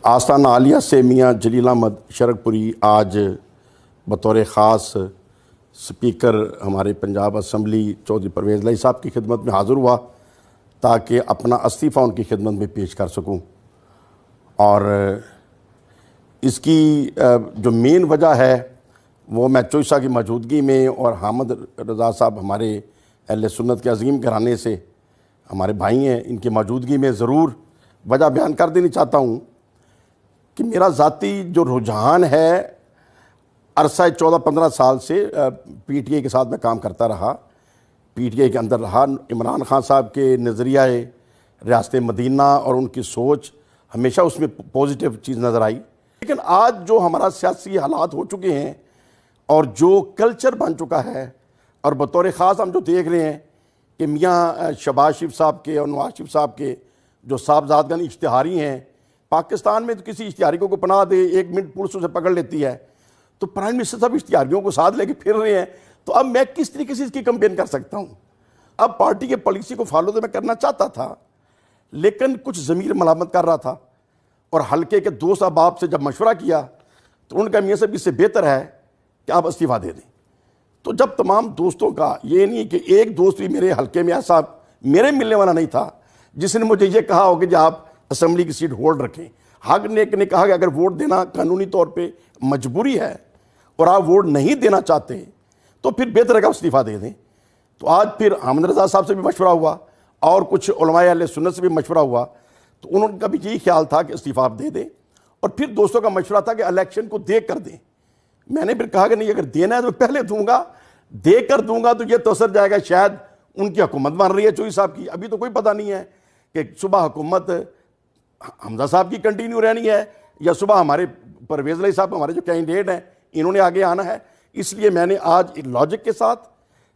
आस्ताना आलिया से मियाँ जलील अहमद शरकपुरी आज बतौर ख़ास स्पीकर हमारे पंजाब असम्बली चौधरी परवेज़ लाई साहब की खिदमत में हाज़िर हुआ ताकि अपना इस्तीफ़ा उनकी खिदमत में पेश कर सकूं। और इसकी जो मेन वजह है वो मैं चोइसा की मौजूदगी में और हामिद रज़ा साहब हमारे अहले सुन्नत के अज़ीम घराने से हमारे भाई हैं, इनकी मौजूदगी में ज़रूर वजह बयान कर देनी चाहता हूँ कि मेरा ज़ाती जो रुझान है अरसा 14-15 साल से PTI के साथ मैं काम करता रहा, PTI के अंदर रहा। इमरान खान साहब के नज़रियाए रियासत मदीना और उनकी सोच हमेशा उसमें पॉजिटिव चीज़ नज़र आई। लेकिन आज जो हमारा सियासी हालात हो चुके हैं और जो कल्चर बन चुका है और बतौर ख़ास हम जो देख रहे हैं कि मियाँ शहबाज शरीफ साहब के और नवाज शरीफ साहब के जो साहबजादगन इश्तिहारी हैं, पाकिस्तान में तो किसी इश्तिहारी को पनाह दे 1 मिनट पुलिस उसे पकड़ लेती है, तो प्राइम मिनिस्टर साहब इश्तिहारियों को साथ लेके फिर रहे हैं। तो अब मैं किस तरीके से इसकी कंपेन कर सकता हूँ? अब पार्टी के पॉलिसी को फॉलो तो मैं करना चाहता था, लेकिन कुछ ज़मीर मलामत कर रहा था और हल्के के दोस्त अहबाब से जब मशवरा किया तो उनका मियाँ साहब इससे बेहतर है कि आप इस्तीफ़ा दे दें। तो जब तमाम दोस्तों का, ये नहीं कि एक दोस्त भी मेरे हल्के में ऐसा मेरे मिलने वाला नहीं था जिसने मुझे ये कहा हो कि आप असम्बली की सीट होल्ड रखें। हक ने कहा कि अगर वोट देना कानूनी तौर पे मजबूरी है और आप वोट नहीं देना चाहते तो फिर बेहतर है कि आप इस्तीफ़ा दे दें। तो आज फिर हामिद रज़ा साहब से भी मशवरा हुआ और कुछ उलमाए अहले सुन्नत से भी मशवरा हुआ, तो उनका भी यही ख्याल था कि इस्तीफ़ा आप दे दें। और फिर दोस्तों का मशवरा था कि इलेक्शन को देख कर दें। मैंने फिर कहा कि नहीं, अगर देना है तो पहले दूंगा, दे कर दूंगा तो ये तो असर जाएगा शायद उनकी हुकूमत बन रही है चौधरी साहब की, अभी तो कोई पता नहीं है कि सुबह हुकूमत हमजा साहब की कंटिन्यू रहनी है या सुबह हमारे परवेज़ लाई साहब हमारे जो कैंडिडेट हैं इन्होंने आगे आना है। इसलिए मैंने आज एक लॉजिक के साथ,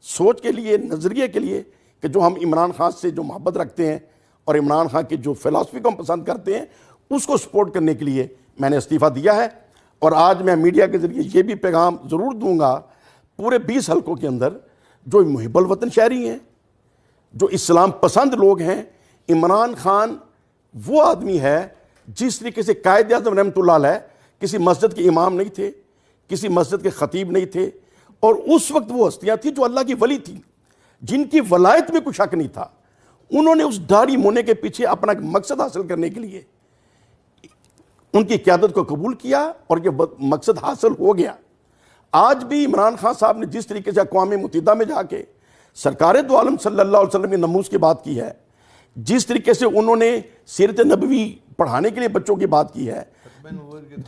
सोच के लिए, नज़रिए के लिए कि जो हम इमरान खान से जो मोहब्बत रखते हैं और इमरान खान की जो फ़िलासफ़ी को हम पसंद करते हैं उसको सपोर्ट करने के लिए मैंने इस्तीफ़ा दिया है। और आज मैं मीडिया के ज़रिए ये भी पैगाम ज़रूर दूँगा पूरे 20 हल्कों के अंदर जो मुहिब्बुल वतन शहरी हैं, जो इस्लाम पसंद लोग हैं, इमरान खान वो आदमी है जिस तरीके से कायद आज़म रहमतुल्लाह अलैह किसी मस्जिद के इमाम नहीं थे, किसी मस्जिद के ख़तीब नहीं थे, और उस वक्त वो हस्तियाँ थी जो अल्लाह की वली थी, जिनकी वलायत में कुछ शक नहीं था। उन्होंने उस दाढ़ी मुने के पीछे अपना मकसद हासिल करने के लिए उनकी क़यादत को कबूल किया और ये मकसद हासिल हो गया। आज भी इमरान खान साहब ने जिस तरीके से अक़वाम मुत्तहिदा में जाके सरकार दो आलम सल्लल्लाहु अलैहि वसल्लम की नमूज़ की बात की है, जिस तरीके से उन्होंने सीरत नबवी पढ़ाने के लिए बच्चों की बात की है,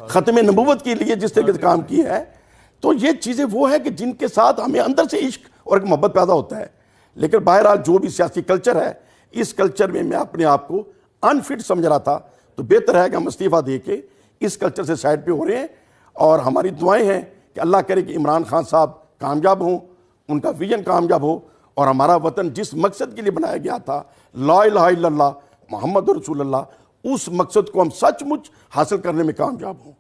ख़त्म नबूवत के लिए जिस तरीके से काम की है, तो ये चीज़ें वो है कि जिनके साथ हमें अंदर से इश्क और एक मोहब्बत पैदा होता है। लेकिन बहरहाल जो भी सियासी कल्चर है, इस कल्चर में मैं अपने आप को अनफिट समझ रहा था, तो बेहतर है कि हम इस्तीफ़ा दे के इस कल्चर से साइड पे हो रहे हैं। और हमारी दुआएं हैं कि अल्लाह करे कि इमरान खान साहब कामयाब हों, उनका विजन कामयाब हो और हमारा वतन जिस मकसद के लिए बनाया गया था, ला इलाहा इल्लल्लाह मुहम्मद रसूलुल्लाह, उस मकसद को हम सचमुच हासिल करने में कामयाब हों।